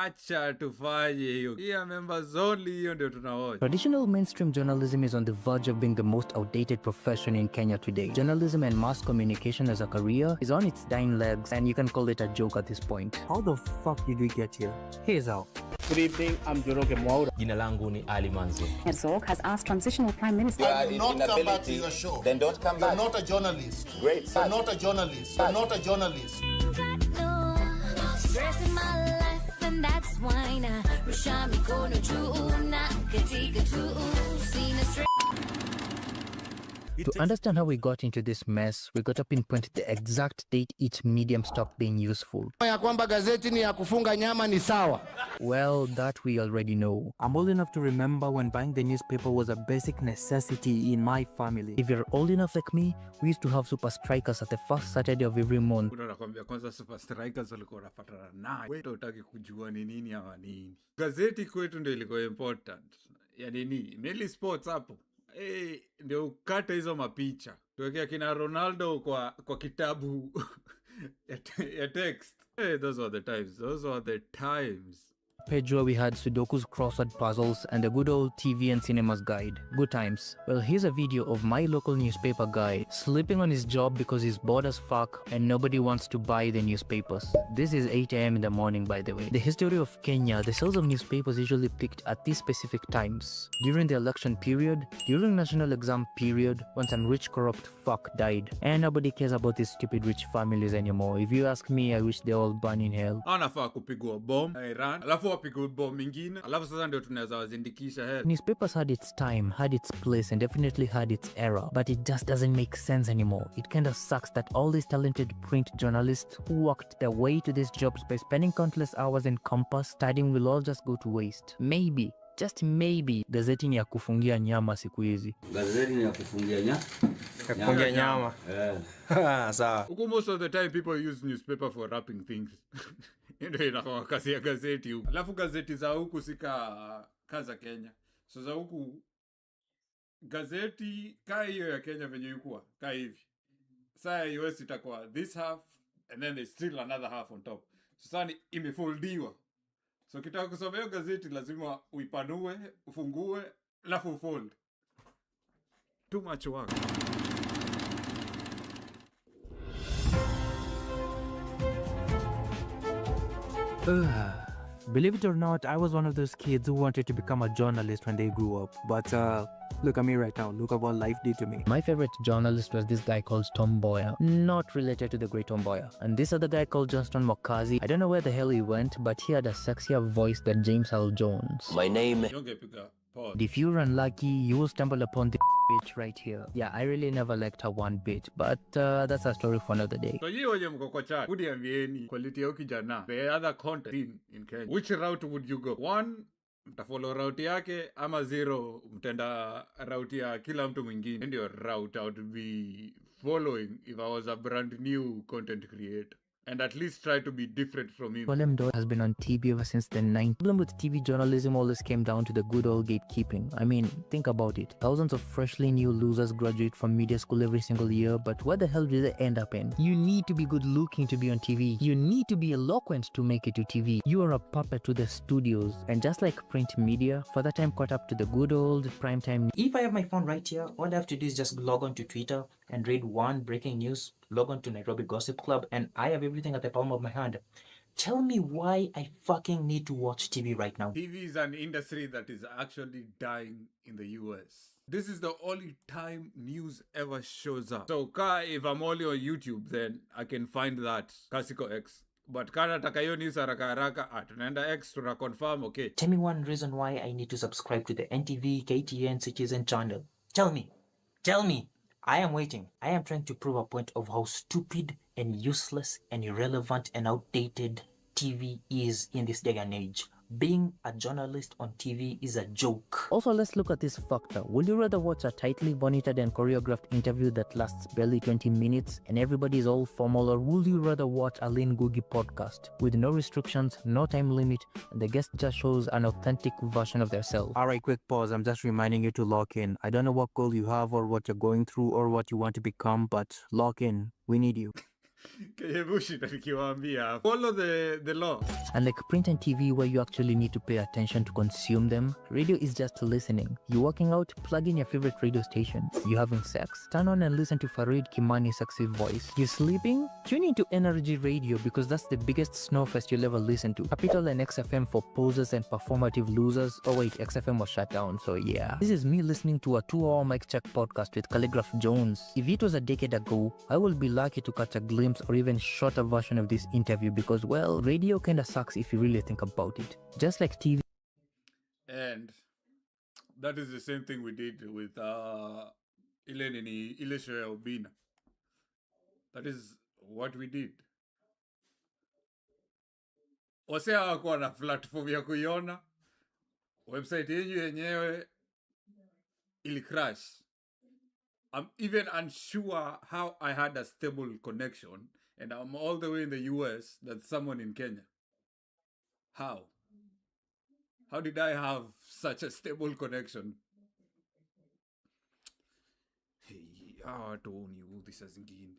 acha tufanye hiyo. Here members only, hiyo ndio tunawatch. Traditional mainstream journalism is on the verge of being the most outdated profession in Kenya today. Journalism and mass communication as a career is on its dying legs, and you can call it a joke at this point. How the fuck did we get here? Here's how. Good evening, I'm Weka Mawe. Jina langu ni Ali Manzo. Herzog has asked transitional prime minister. I will not come back to your show. Then don't come back. You're not a journalist. Great. You're not a journalist. You're not a journalist. Stress in my life, and that's why now Rushami kono juu na katika tu sina stress. To understand how we got into this mess, we got to pinpoint the exact date each medium stopped being useful. Ya kwamba gazeti ni ya kufunga nyama ni sawa. Well, that we already know. I'm old enough to remember when buying the newspaper was a basic necessity in my family. If you're old enough like me, we used to have super strikers at the first Saturday of every month. Unakwambia kwanza super strikers walikuwa wanapatana naye. Wewe utaki kujua ni nini ama nini. Gazeti kwetu ndio ilikuwa important. Ya nini? Mainly sports hapo. Ndio ukate hizo mapicha. Tuwekea kina Ronaldo kwa kitabu ya text. Those were the times. Those were the times. Pedro, we had Sudoku's crossword puzzles and the good old TV and cinemas guide. Good times. Well, here's a video of my local newspaper guy sleeping on his job because he's bored as fuck and nobody wants to buy the newspapers. This is 8 a.m. in the morning, by the way. The history of Kenya, the sales of newspapers usually peaked at these specific times. During the election period, during national exam period, when some rich corrupt fuck died. And nobody cares about these stupid rich families anymore. If you ask me, I wish they all burn in hell. Anafaa kupigwa bomb Iran, alafu wapigwe bomb mingine, alafu sasa ndio tunaweza wazindikisha hell. Newspapers had its time, had its place, and definitely had its era, but it just doesn't make sense anymore. It kind of sucks that all these talented print journalists who worked their way to these jobs by spending countless hours in campus studying will all just go to waste. Maybe, just maybe, gazeti ni ya kufungia nyama siku hizi. Gazeti ni ya kufungia nyama. Sawa. Huko most of the time people use newspaper for wrapping things. Ndio inakuwa kazi ya gazeti huko. Alafu gazeti za huku sika kaza Kenya. So za huku gazeti kaa hiyo ya Kenya venye yuko kaa hivi. Saa ya US itakuwa this half and then there's still another half on top. So sasa imefoldiwa. So kitaka kusomea gazeti lazima uipanue, ufungue, alafu ufold. Too much work. Believe it or not, I was one of those kids who wanted to become a journalist when they grew up. But look at me right now. Look at what life did to me. My favorite journalist was this guy called Tom Mboya, not related to the great Tom Mboya. And this other guy called Johnston Mokazi. I don't know where the hell he went, but he had a sexier voice than James Earl Jones. My name. If you're unlucky, you will stumble upon the bitch right here. Yeah, I really never liked her one bit, but that's a story for another day. So you wenye mko kwa chat, kudiambieni quality ya kijana. The other content in Kenya. Which route would you go? 1, mtafollow route yake, ama 0, mtenda route ya kila mtu mwingine. Ndio route I would be following if I was a brand new content creator. And at least try to be different from him. Colem Doyle has been on TV ever since the 90s. The problem with TV journalism always came down to the good old gatekeeping. I mean, think about it. Thousands of freshly new losers graduate from media school every single year, but where the hell do they end up in? You need to be good looking to be on TV. You need to be eloquent to make it to TV. You are a puppet to the studios. And just like print media, for that time caught up to the good old primetime. If I have my phone right here, all I have to do is just log on to Twitter and read one breaking news, log on to Nairobi Gossip Club, and I have everything at the palm of my hand. Tell me why I fucking need to watch TV right now. TV is an industry that is actually dying in the US. This is the only time news ever shows up. So if I'm only on YouTube, then I can find that Kasiko X. But kana takayo news haraka tunaenda X to confirm, okay. Tell me one reason why I need to subscribe to the NTV, KTN, Citizen channel. Tell me. I am waiting. I am trying to prove a point of how stupid and useless and irrelevant and outdated TV is in this day and age. Being a journalist on TV is a joke. Also, let's look at this factor. Would you rather watch a tightly monitored and choreographed interview that lasts barely 20 minutes and everybody is all formal, or would you rather watch a Lynn Ngugi podcast with no restrictions, no time limit, and the guest just shows an authentic version of themselves? Alright, quick pause. I'm just reminding you to lock in. I don't know what goal you have or what you're going through or what you want to become, but lock in. We need you. Kenye bullshit nikiwaambia. Follow the law. Unlike print and TV where you actually need to pay attention to consume them, radio is just listening. You working out, plug in your favorite radio station. You having sex, turn on and listen to Farid Kimani's sexy voice. You sleeping? Tune into Energy Radio because that's the biggest snowfest you'll ever listen to. Capital and XFM for posers and performative losers. Oh wait, XFM was shut down, so yeah. This is me listening to a 2-hour Mic Cheque podcast with Calligraph Jones. If it was a decade ago, I will be lucky to catch a glimpse or even shorter version of this interview because, well, radio kinda sucks if you really think about it. Just like TV. And that is the same thing we did with ile show ya Ubina. That is what we did. Wase hawakuwa na platform ya kuiona. Website yenyewe ili crash. I'm even unsure how I had a stable connection and I'm all the way in the US than someone in Kenya. How? How did I have such a stable connection? Hey, tuoni this zingine.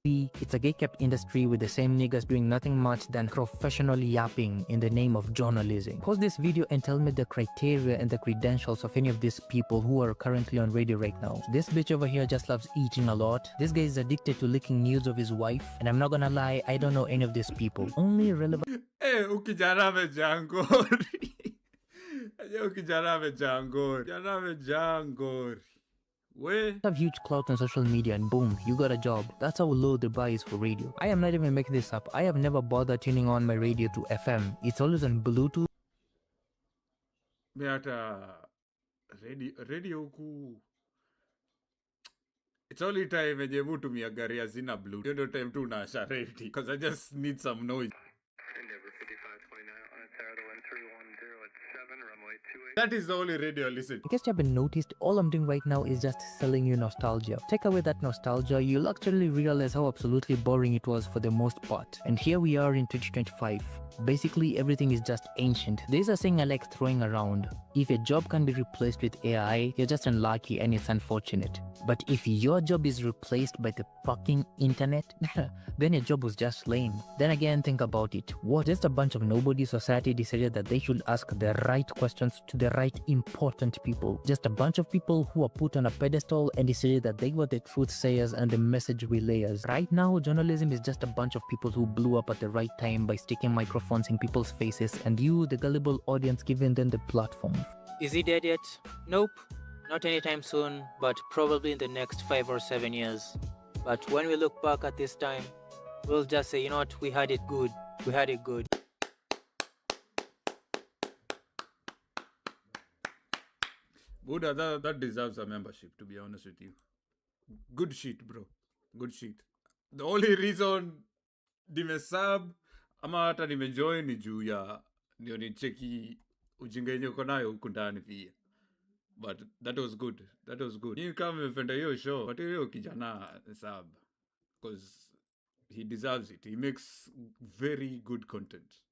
It's a gate-kept industry with the same niggas doing nothing much than professional yapping in the name of journalism. Pause this video and tell me the criteria and the credentials of any of these people who are currently on radio right now. This bitch over here just loves eating a lot. This guy is addicted to licking nudes of his wife. And I'm not gonna lie, I don't know any of these people. Only relevant... Hey, ukijana amejangori. Ukijana amejangori. Have huge clout on social media and boom, you got a job. That's how low the bar is for radio. I am not even making this up. I have never bothered tuning on my radio to FM. It's always on Bluetooth. Meata radio ku. It's only time when you to me a gari hazina Bluetooth. You don't time to nasha radio because I just need some noise. That is the only radio I listen to. I guess you haven't noticed, all I'm doing right now is just selling you nostalgia. Take away that nostalgia, you'll actually realize how absolutely boring it was for the most part. And here we are in 2025. Basically, everything is just ancient. There's a saying I like throwing around. If a job can be replaced with AI, you're just unlucky and it's unfortunate. But if your job is replaced by the fucking internet, then your job was just lame. Then again, think about it. What? Just a bunch of nobody society decided that they should ask the right questions to the right important people. Just a bunch of people who are put on a pedestal and decided that they were the truth sayers and the message relayers. Right now, journalism is just a bunch of people who blew up at the right time by sticking microphones in people's faces and you, the gullible audience, giving them the platform. Is he dead yet? Nope. Not anytime soon, but probably in the next 5 or 7 years. But when we look back at this time, we'll just say, you know what, we had it good. We had it good. Buddha, that deserves a membership, to be honest with you. Good shit, bro. Good shit. The only reason nimesub ama hata nimejoin ni juu ya ndio nicheki ujinga yenye uko nayo huku ndani pia. But that was good. That was good. Ni kama mmependa hiyo show, but hiyo kijana sub because he deserves it. He makes very good content.